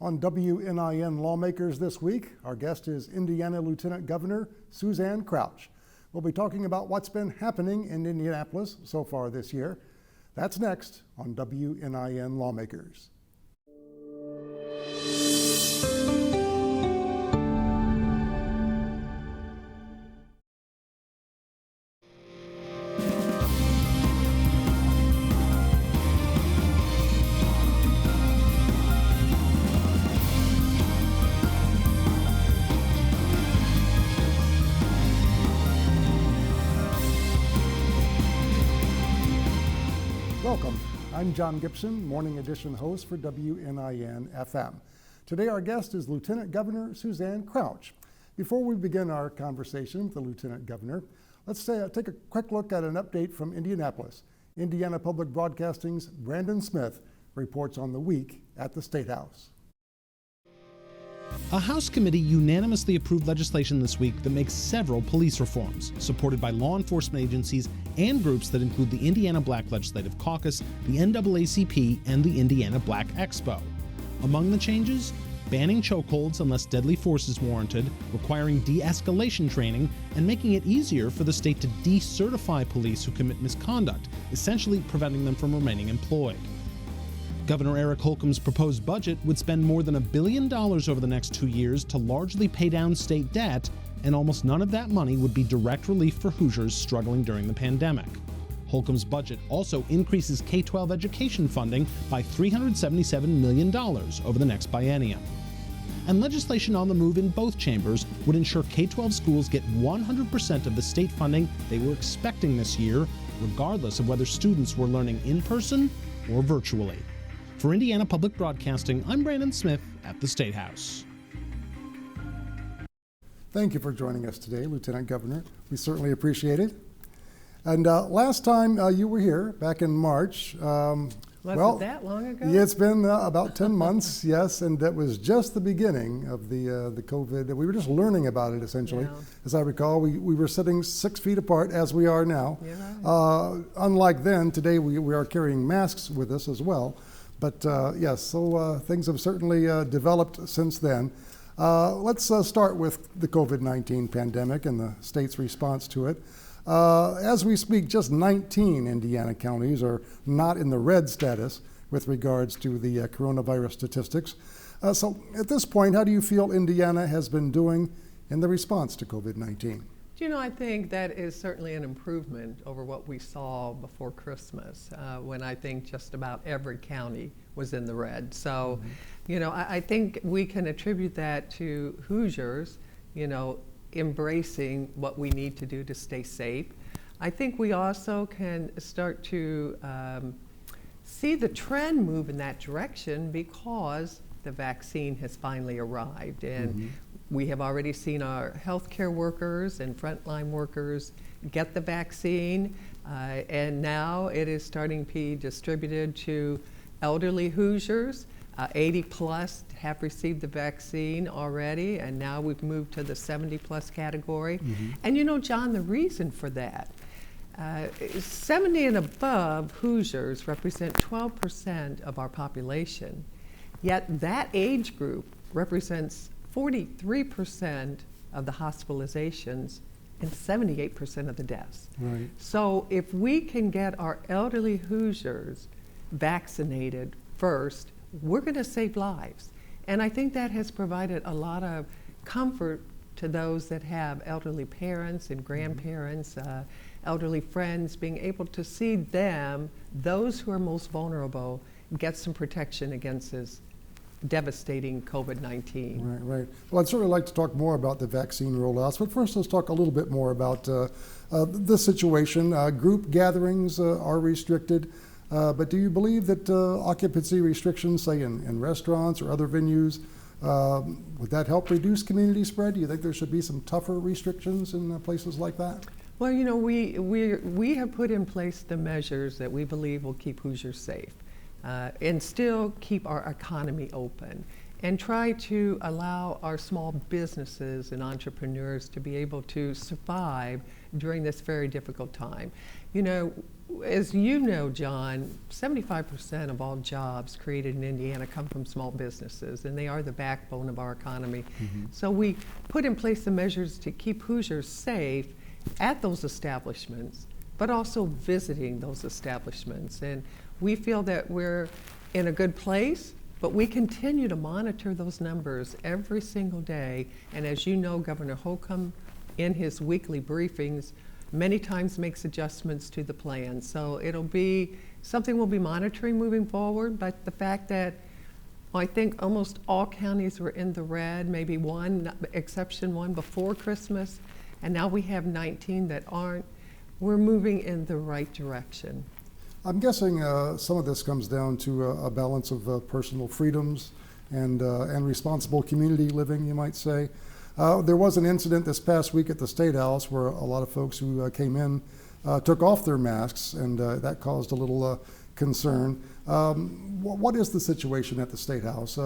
On WNIN Lawmakers this week, our guest is Indiana Lieutenant Governor Suzanne Crouch. We'll be talking about what's been happening in Indianapolis so far this year. That's next on WNIN Lawmakers. Welcome. I'm John Gibson, Morning Edition host for WNIN FM. Today our guest is Lieutenant Governor Suzanne Crouch. Before we begin our conversation with the Lieutenant Governor, let's take a quick look at an update from Indianapolis. Indiana Public Broadcasting's Brandon Smith reports on the week at the State House. A House committee unanimously approved legislation this week that makes several police reforms, supported by law enforcement agencies and groups that include the Indiana Black Legislative Caucus, the NAACP, and the Indiana Black Expo. Among the changes, banning chokeholds unless deadly force is warranted, requiring de-escalation training, and making it easier for the state to decertify police who commit misconduct, essentially preventing them from remaining employed. Governor Eric Holcomb's proposed budget would spend more than $1 billion over the next 2 years to largely pay down state debt, and almost none of that money would be direct relief for Hoosiers struggling during the pandemic. Holcomb's budget also increases K-12 education funding by $377 million over the next biennium. And legislation on the move in both chambers would ensure K-12 schools get 100% of the state funding they were expecting this year, regardless of whether students were learning in person or virtually. For Indiana Public Broadcasting, I'm Brandon Smith at the State House. Thank you for joining us today, Lieutenant Governor. We certainly appreciate it. And last time you were here, back in March. Was it that long ago? Yeah, it's been about 10 months, yes, and that was just the beginning of the COVID. We were just learning about it, essentially. Yeah. As I recall, we were sitting 6 feet apart, as we are now. Right. Unlike then, today we are carrying masks with us as well. But yes, so things have certainly developed since then. Let's start with the COVID-19 pandemic and the state's response to it. As we speak, just 19 Indiana counties are not in the red status with regards to the coronavirus statistics. So at this point, how do you feel Indiana has been doing in the response to COVID-19? You know, I think that is certainly an improvement over what we saw before Christmas, when I think just about every county was in the red. So, you know, I think we can attribute that to Hoosiers, you know, embracing what we need to do to stay safe. I think we also can start to see the trend move in that direction because the vaccine has finally arrived. And we have already seen our healthcare workers and frontline workers get the vaccine, and now it is starting to be distributed to elderly Hoosiers. 80 plus have received the vaccine already, and now we've moved to the 70 plus category. And you know, John, the reason for that, 70 and above Hoosiers represent 12% of our population, yet that age group represents 43% of the hospitalizations and 78% of the deaths. Right. So if we can get our elderly Hoosiers vaccinated first, we're going to save lives. And I think that has provided a lot of comfort to those that have elderly parents and grandparents, elderly friends, being able to see them, those who are most vulnerable, get some protection against this devastating COVID-19. Right. Well, I'd certainly like to talk more about the vaccine rollouts, but first let's talk a little bit more about the situation. Group gatherings are restricted, but do you believe that occupancy restrictions, say in restaurants or other venues, would that help reduce community spread? Do you think there should be some tougher restrictions in places like that? Well, you know, we have put in place the measures that we believe will keep Hoosiers safe. And still keep our economy open and try to allow our small businesses and entrepreneurs to be able to survive during this very difficult time. You know, as you know, John, 75% of all jobs created in Indiana come from small businesses, and they are the backbone of our economy. So we put in place the measures to keep Hoosiers safe at those establishments, but also visiting those establishments. And we feel that we're in a good place, but we continue to monitor those numbers every single day. And as you know, Governor Holcomb, in his weekly briefings, many times makes adjustments to the plan. So it'll be something we'll be monitoring moving forward, but the fact that I think almost all counties were in the red, maybe one exception, one before Christmas, and now we have 19 that aren't, we're moving in the right direction. I'm guessing some of this comes down to a balance of personal freedoms and responsible community living, you might say. There was an incident this past week at the State House where a lot of folks who came in took off their masks, and that caused a little concern. What is the situation at the State House?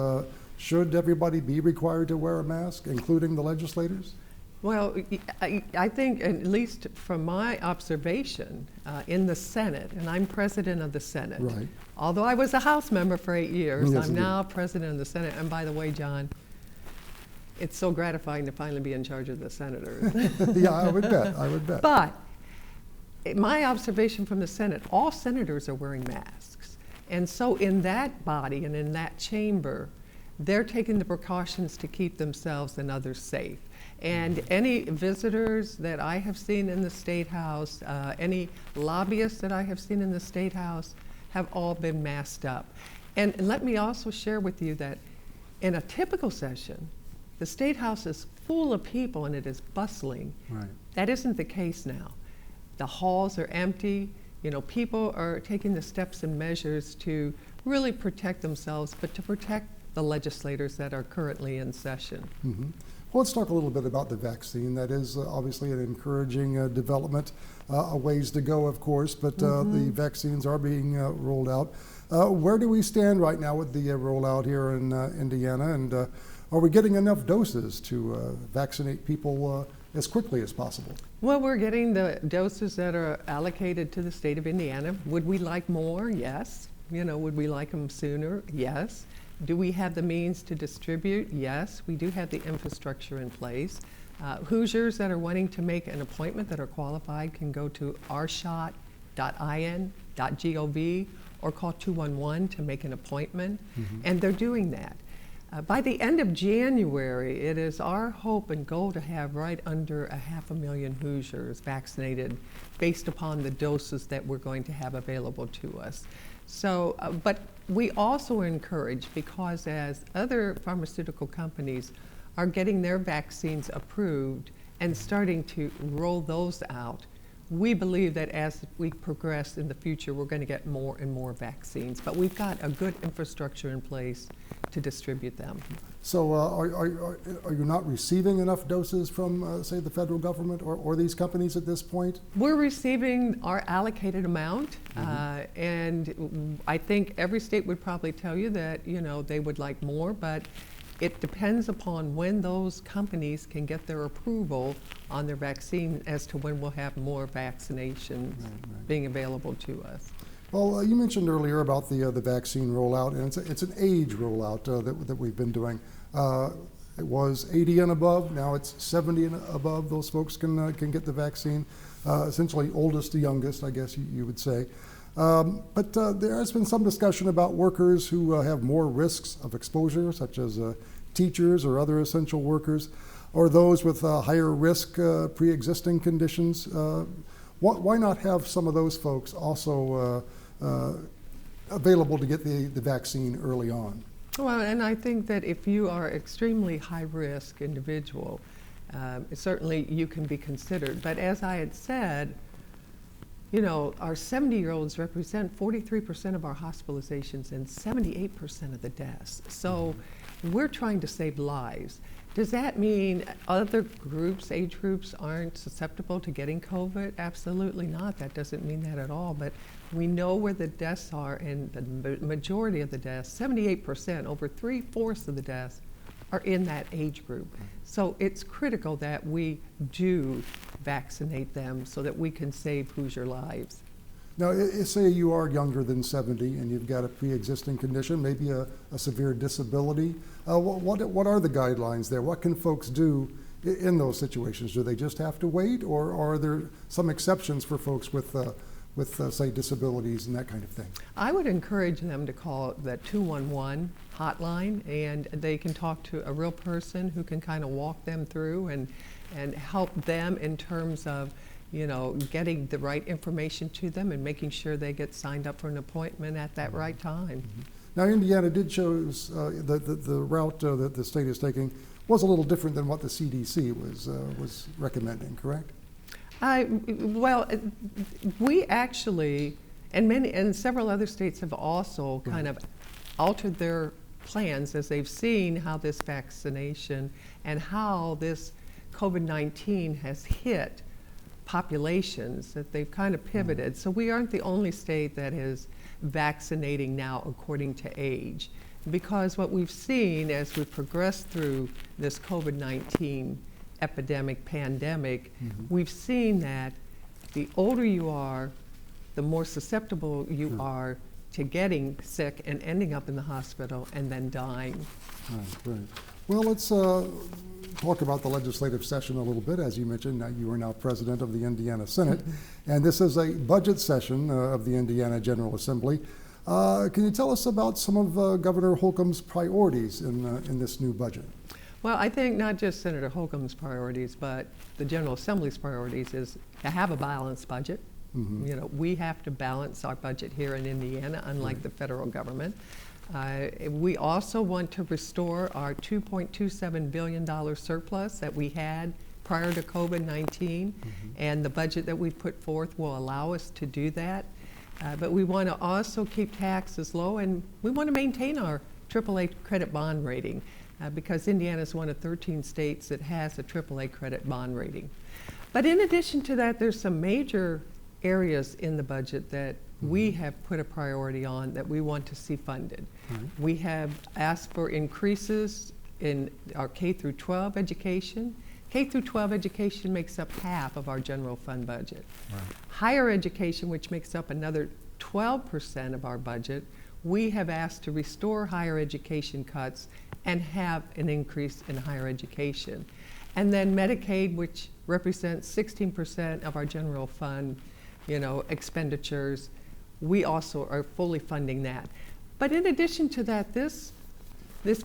Should everybody be required to wear a mask, including the legislators? Well, I think, at least from my observation, in the Senate, and I'm president of the Senate. Right. Although I was a House member for 8 years, Yes, I'm indeed. now president of the Senate. And by the way, John, it's so gratifying to finally be in charge of the senators. Yeah, I would bet. But my observation from the Senate, all senators are wearing masks. And so in that body and in that chamber, they're taking the precautions to keep themselves and others safe. And any visitors that I have seen in the State House, any lobbyists that I have seen in the State House have all been masked up. And let me also share with you that in a typical session, the State House is full of people and it is bustling. Right. That isn't the case now. The halls are empty. You know, people are taking the steps and measures to really protect themselves, but to protect the legislators that are currently in session. Mm-hmm. Well, let's talk a little bit about the vaccine. That is obviously an encouraging development, a ways to go, of course, but the vaccines are being rolled out. Where do we stand right now with the rollout here in Indiana, and are we getting enough doses to vaccinate people as quickly as possible? Well, we're getting the doses that are allocated to the state of Indiana. Would we like more? Yes. You know, would we like them sooner? Yes. Do we have the means to distribute? Yes. We do have the infrastructure in place. Hoosiers that are wanting to make an appointment that are qualified can go to rshot.in.gov or call 211 to make an appointment, and they're doing that. By the end of January, it is our hope and goal to have right under 500,000 Hoosiers vaccinated based upon the doses that we're going to have available to us. So, but we also encourage, because as other pharmaceutical companies are getting their vaccines approved and starting to roll those out, we believe that as we progress in the future, we're going to get more and more vaccines. But we've got a good infrastructure in place to distribute them. So are you not receiving enough doses from, say, the federal government or these companies at this point? We're receiving our allocated amount, and I think every state would probably tell you that, you know, they would like more, but it depends upon when those companies can get their approval on their vaccine as to when we'll have more vaccinations being available to us. Well, you mentioned earlier about the vaccine rollout, and it's an age rollout that we've been doing. It was 80 and above, now it's 70 and above. Those folks can get the vaccine, essentially oldest to youngest, I guess you would say. But there has been some discussion about workers who have more risks of exposure, such as teachers or other essential workers, or those with higher risk pre-existing conditions. Why not have some of those folks also available to get the vaccine early on? Well, and I think that if you are extremely high-risk individual, certainly you can be considered. But as I had said, you know, our 70-year-olds represent 43% of our hospitalizations and 78% of the deaths. So we're trying to save lives. Does that mean other groups, age groups, aren't susceptible to getting COVID? Absolutely not. That doesn't mean that at all. But we know where the deaths are, and the majority of the deaths, 78%, over 3/4 of the deaths, are in that age group. So it's critical that we do vaccinate them so that we can save Hoosier lives. Now, say you are younger than 70 and you've got a pre-existing condition, maybe a severe disability. What are the guidelines there? What can folks do in those situations? Do they just have to wait, or are there some exceptions for folks with say, disabilities and that kind of thing? I would encourage them to call the 211 hotline, and they can talk to a real person who can kind of walk them through and help them in terms of, you know, getting the right information to them and making sure they get signed up for an appointment at that right time. Now, Indiana did choose the route that the state is taking was a little different than what the CDC was recommending, correct? Well, we actually, and several other states have also kind of altered their plans as they've seen how this vaccination and how this COVID-19 has hit populations, that they've kind of pivoted. So we aren't the only state that is vaccinating now according to age, because what we've seen as we progress through this COVID-19 epidemic, pandemic, we've seen that the older you are, the more susceptible you are to getting sick and ending up in the hospital and then dying. Right. Well, let's talk about the legislative session a little bit. As you mentioned, you are now president of the Indiana Senate, and this is a budget session of the Indiana General Assembly. Can you tell us about some of Governor Holcomb's priorities in this new budget? Well, I think not just Senator Holcomb's priorities, but the General Assembly's priorities is to have a balanced budget. You know, we have to balance our budget here in Indiana, unlike the federal government. We also want to restore our $2.27 billion surplus that we had prior to COVID-19, and the budget that we put forth will allow us to do that. But we want to also keep taxes low, and we want to maintain our AAA credit bond rating, because Indiana is one of 13 states that has a AAA credit bond rating. But in addition to that, there's some major areas in the budget that we have put a priority on that we want to see funded. We have asked for increases in our K through 12 education. K through 12 education makes up half of our general fund budget. Higher education, which makes up another 12% of our budget, we have asked to restore higher education cuts and have an increase in higher education. And then Medicaid, which represents 16% of our general fund, you know, expenditures, we also are fully funding that. But in addition to that, this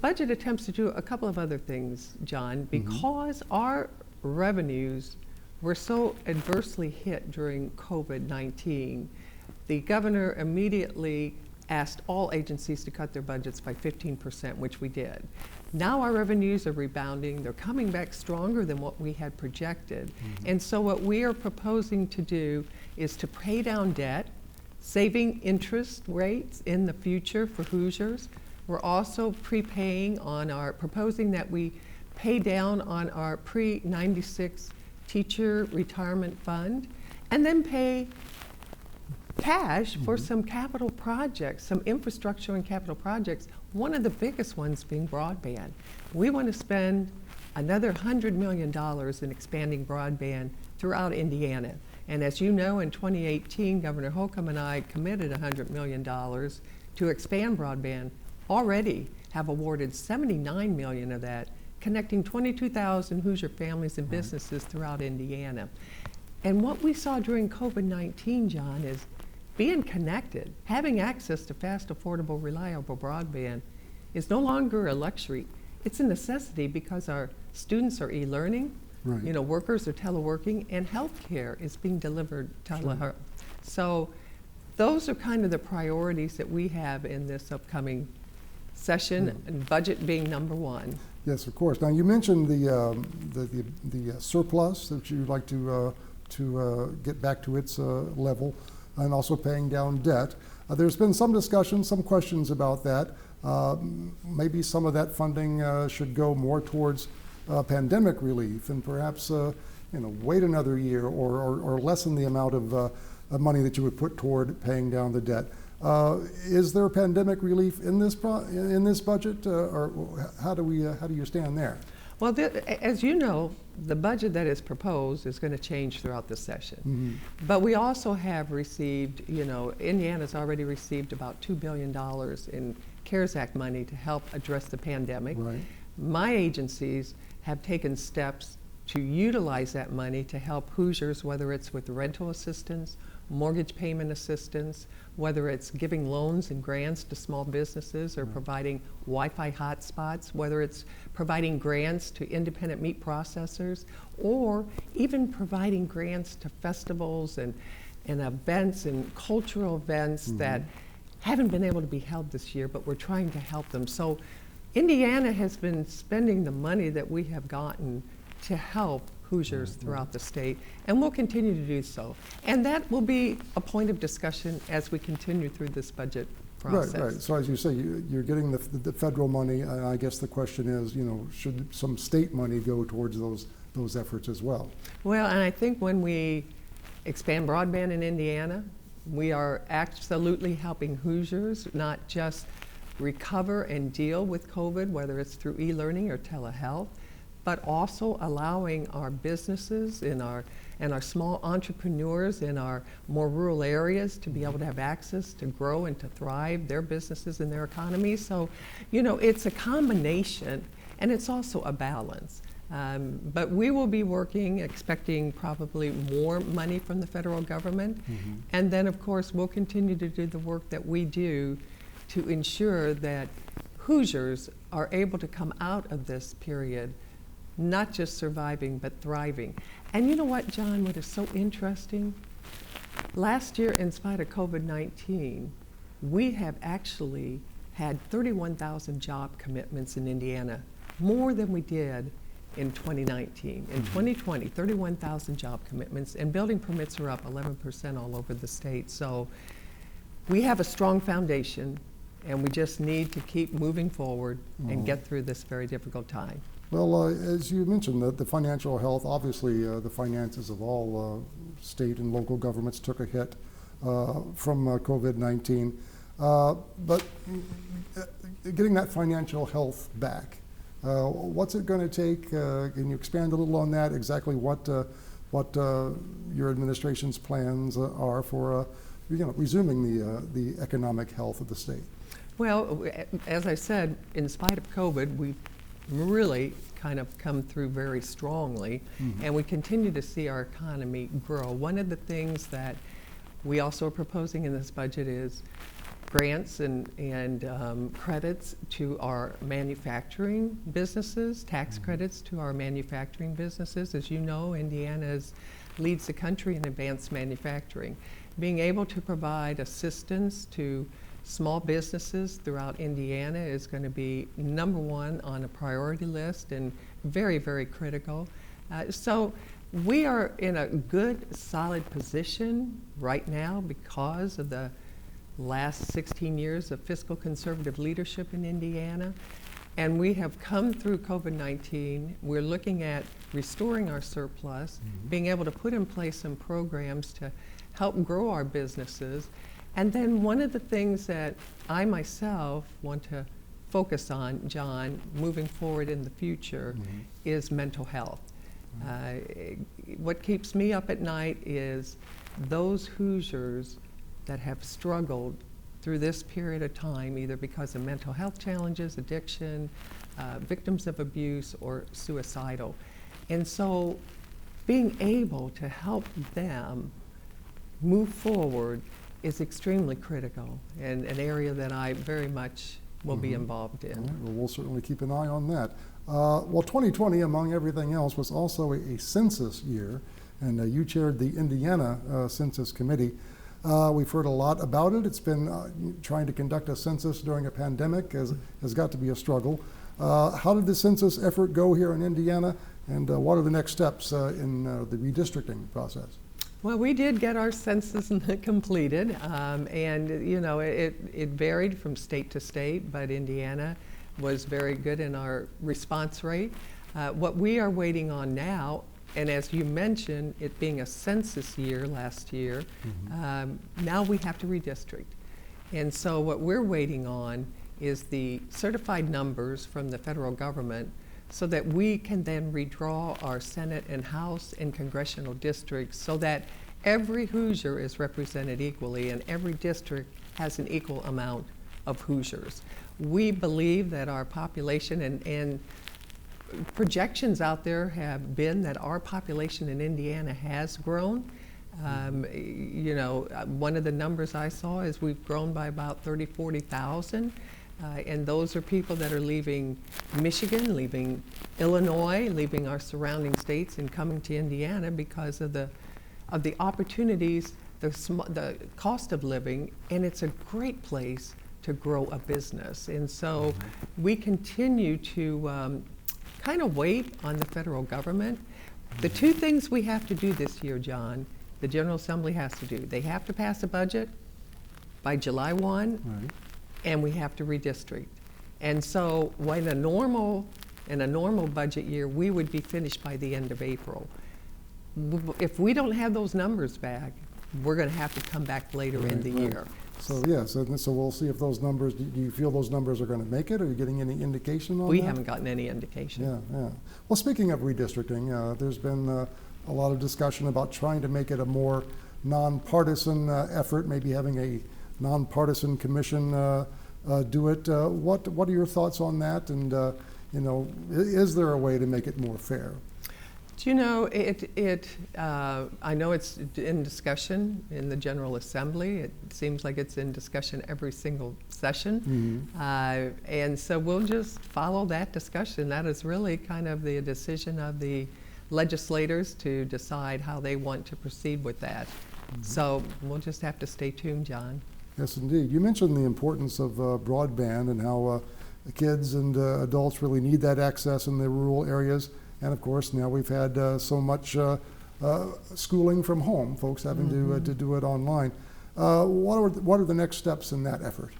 budget attempts to do a couple of other things, John, because our revenues were so adversely hit during COVID-19. The governor immediately asked all agencies to cut their budgets by 15%, which we did. Now our revenues are rebounding. They're coming back stronger than what we had projected. And so what we are proposing to do is to pay down debt, saving interest rates in the future for Hoosiers. We're also proposing that we pay down on our pre-96 teacher retirement fund, and then pay cash for some capital projects, some infrastructure and capital projects, one of the biggest ones being broadband. We want to spend another $100 million in expanding broadband throughout Indiana. And as you know, in 2018, Governor Holcomb and I committed $100 million to expand broadband. Already have awarded $79 million of that, connecting 22,000 Hoosier families and businesses throughout Indiana. And what we saw during COVID-19, John, is being connected, having access to fast, affordable, reliable broadband is no longer a luxury. It's a necessity because our students are e-learning, you know, workers are teleworking, and healthcare is being delivered telehealth. So those are kind of the priorities that we have in this upcoming session, and budget being number one. Yes, of course. Now you mentioned the surplus that you'd like to get back to its level, and also paying down debt. There's been some discussion, some questions about that. Maybe some of that funding should go more towards pandemic relief, and perhaps wait another year or lessen the amount of money that you would put toward paying down the debt. Is there pandemic relief in this budget, or how do you stand there? Well, as you know, the budget that is proposed is going to change throughout the session. Mm-hmm. But we also have received, Indiana's already received about $2 billion in CARES Act money to help address the pandemic. Right. My agencies have taken steps to utilize that money to help Hoosiers, whether it's with rental assistance, mortgage payment assistance, whether it's giving loans and grants to small businesses or providing Wi-Fi hotspots, whether it's providing grants to independent meat processors, or even providing grants to festivals and events and cultural events that haven't been able to be held this year, but we're trying to help them. So Indiana has been spending the money that we have gotten to help Hoosiers throughout the state, and we'll continue to do so. And that will be a point of discussion as we continue through this budget process. Right. So as you say, you're getting the federal money. I guess the question is, should some state money go towards those efforts as well? Well, and I think when we expand broadband in Indiana, we are absolutely helping Hoosiers not just recover and deal with COVID, whether it's through e-learning or telehealth, but also allowing our businesses and our small entrepreneurs in our more rural areas to be able to have access to grow and to thrive their businesses and their economies. So, it's a combination, and it's also a balance. But we will be working, expecting probably more money from the federal government. Mm-hmm. And then, of course, we'll continue to do the work that we do to ensure that Hoosiers are able to come out of this period not just surviving, but thriving. And you know what, John, what is so interesting? Last year, in spite of COVID-19, we have actually had 31,000 job commitments in Indiana, more than we did in 2019. In 2020, 31,000 job commitments, and building permits are up 11% all over the state. So we have a strong foundation, and we just need to keep moving forward and get through this very difficult time. Well, as you mentioned, the financial health, obviously the finances of all state and local governments took a hit from COVID-19. But getting that financial health back, what's it going to take? Can you expand a little on that, exactly what your administration's plans are for resuming the economic health of the state? Well, as I said, in spite of COVID, we've really kind of come through very strongly, and we continue to see our economy grow. One of the things that we also are proposing in this budget is grants and credits to our manufacturing businesses, tax credits to our manufacturing businesses. As you know, Indiana leads the country in advanced manufacturing. Being able to provide assistance to small businesses throughout Indiana is going to be number one on a priority list and very, very critical. So we are in a good, solid position right now because of the last 16 years of fiscal conservative leadership in Indiana. And we have come through COVID-19. We're looking at restoring our surplus, being able to put in place some programs to help grow our businesses. And then one of the things that I myself want to focus on, John, moving forward in the future is mental health. What keeps me up at night is those Hoosiers that have struggled through this period of time, either because of mental health challenges, addiction, victims of abuse, or suicidal. And so being able to help them move forward is extremely critical and an area that I very much will be involved in. Right, well, we'll certainly keep an eye on that. Well, 2020, among everything else, was also a census year, and you chaired the Indiana Census Committee. We've heard a lot about it. It's been trying to conduct a census during a pandemic has got to be a struggle. How did the census effort go here in Indiana, and what are the next steps in the redistricting process? Well, we did get our census completed, and it varied from state to state, but Indiana was very good in our response rate. What we are waiting on now, and as you mentioned, it being a census year last year, now we have to redistrict. And so what we're waiting on is the certified numbers from the federal government so that we can then redraw our Senate and House and congressional districts so that every Hoosier is represented equally and every district has an equal amount of Hoosiers. We believe that our population and projections out there have been that our population in Indiana has grown. You know, one of the numbers I saw is we've grown by about 30,000-40,000. And those are people that are leaving Michigan, leaving Illinois, leaving our surrounding states and coming to Indiana because of the opportunities, the cost of living, and it's a great place to grow a business. And so we continue to kind of wait on the federal government. The two things we have to do this year, John, the General Assembly has to do. They have to pass a budget by July 1. Right. And we have to redistrict. And so in a normal budget year, we would be finished by the end of April. If we don't have those numbers back, we're going to have to come back later in the year. So yes, so we'll see if those numbers, do you feel those numbers are going to make it? Are you getting any indication on that? We haven't gotten any indication. Yeah. Well, speaking of redistricting, there's been a lot of discussion about trying to make it a more nonpartisan effort, maybe having a nonpartisan commission do it. What are your thoughts on that? And you know, is there a way to make it more fair? Do you know, I know it's in discussion in the General Assembly. It seems like it's in discussion every single session. And so we'll just follow that discussion. That is really kind of the decision of the legislators to decide how they want to proceed with that. So we'll just have to stay tuned, John. Yes, indeed. You mentioned the importance of broadband and how kids and adults really need that access in the rural areas. And of course, now we've had so much schooling from home, folks having to do it online. What are the next steps in that effort?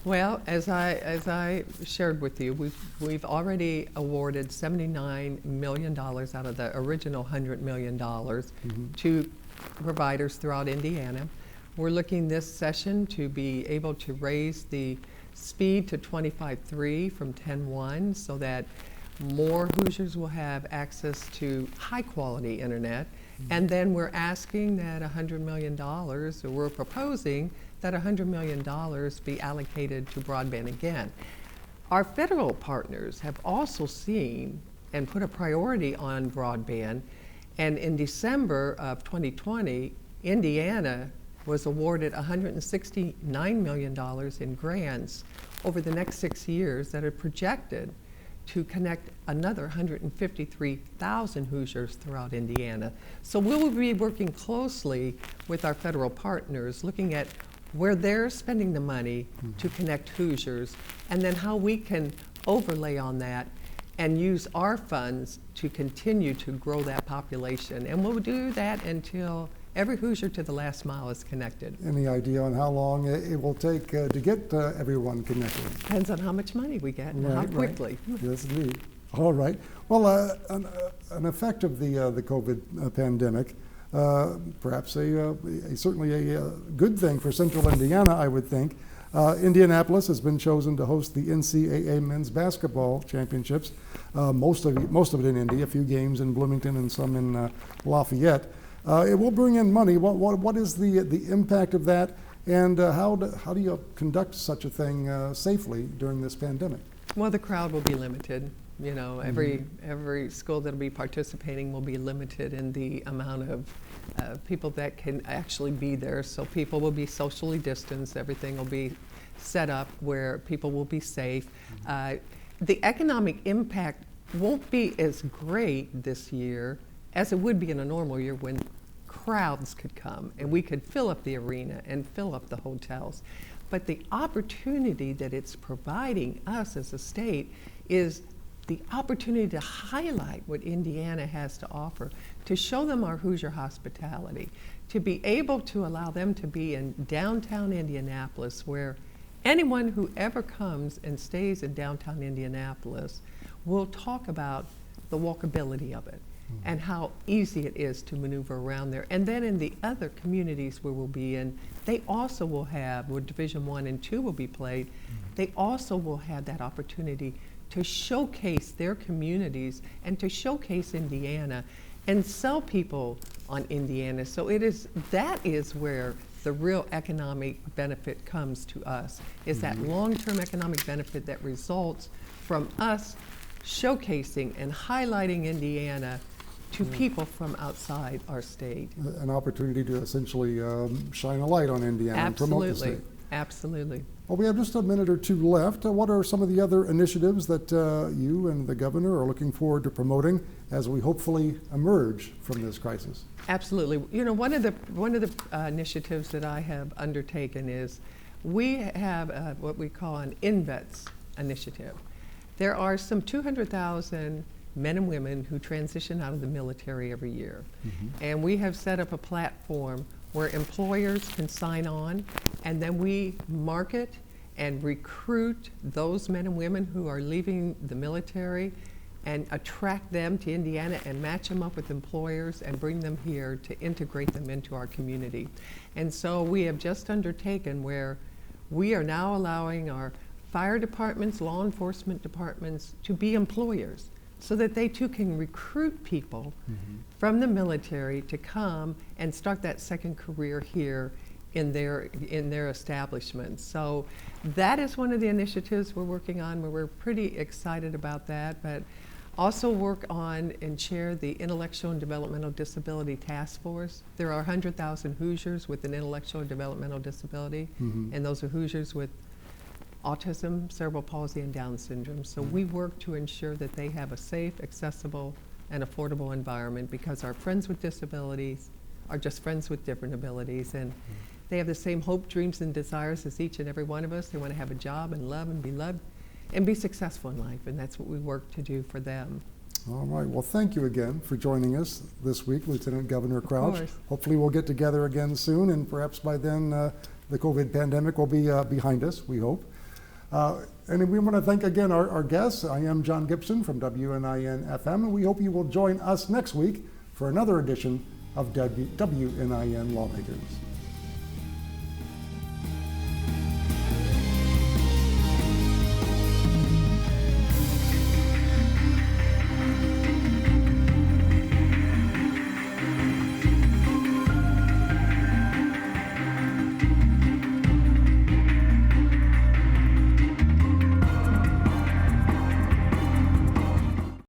Well, as I shared with you, we've already awarded $79 million out of the original $100 million to providers throughout Indiana. We're looking this session to be able to raise the speed to 25.3 from 10.1 so that more Hoosiers will have access to high quality internet. And then we're asking that $100 million, or we're proposing that $100 million be allocated to broadband again. Our federal partners have also seen and put a priority on broadband. And in December of 2020, Indiana was awarded $169 million in grants over the next 6 years that are projected to connect another 153,000 Hoosiers throughout Indiana. So we will be working closely with our federal partners, looking at where they're spending the money to connect Hoosiers, and then how we can overlay on that and use our funds to continue to grow that population. And we'll do that until every Hoosier to the last mile is connected. Any idea on how long it will take to get everyone connected? Depends on how much money we get and how quickly. Right. Yes, indeed. All right. Well, an effect of the COVID pandemic, perhaps certainly a good thing for Central Indiana, I would think. Indianapolis has been chosen to host the NCAA Men's Basketball Championships. Most of it in Indy, a few games in Bloomington and some in Lafayette. It will bring in money. What is the impact of that, and how do you conduct such a thing safely during this pandemic? Well, the crowd will be limited. You know, every school that will be participating will be limited in the amount of people that can actually be there. So people will be socially distanced. Everything will be set up where people will be safe. The economic impact won't be as great this year as it would be in a normal year when crowds could come and we could fill up the arena and fill up the hotels. But the opportunity that it's providing us as a state is the opportunity to highlight what Indiana has to offer, to show them our Hoosier hospitality, to be able to allow them to be in downtown Indianapolis, where anyone who ever comes and stays in downtown Indianapolis will talk about the walkability of it. and how easy it is to maneuver around there. And then in the other communities where we'll be in, they also will have, where Division 1 and 2 will be played, they also will have that opportunity to showcase their communities and to showcase Indiana and sell people on Indiana. So that is where the real economic benefit comes to us, is that long-term economic benefit that results from us showcasing and highlighting Indiana to people from outside our state. An opportunity to essentially shine a light on Indiana and promote the state. Absolutely. Well, we have just a minute or two left. What are some of the other initiatives that you and the governor are looking forward to promoting as we hopefully emerge from this crisis? Absolutely. You know, one of the initiatives that I have undertaken is we have what we call an InVets initiative. There are some 200,000 men and women who transition out of the military every year. And we have set up a platform where employers can sign on, and then we market and recruit those men and women who are leaving the military and attract them to Indiana and match them up with employers and bring them here to integrate them into our community. And so we have just undertaken where we are now allowing our fire departments, law enforcement departments to be employers, so that they too can recruit people from the military to come and start that second career here in their establishments. So that is one of the initiatives we're working on, where we're pretty excited about that, but also work on and chair the Intellectual and Developmental Disability Task Force. There are 100,000 Hoosiers with an intellectual and developmental disability, and those are Hoosiers with autism, cerebral palsy, and Down syndrome. So we work to ensure that they have a safe, accessible, and affordable environment, because our friends with disabilities are just friends with different abilities, and they have the same hope, dreams, and desires as each and every one of us. They want to have a job and love and be loved and be successful in life, and that's what we work to do for them. All right. Well, thank you again for joining us this week, Lieutenant Governor Crouch. Of course. Hopefully we'll get together again soon, and perhaps by then the COVID pandemic will be behind us, we hope. And we want to thank again our guests. I am John Gibson from WNIN FM, and we hope you will join us next week for another edition of WNIN Lawmakers.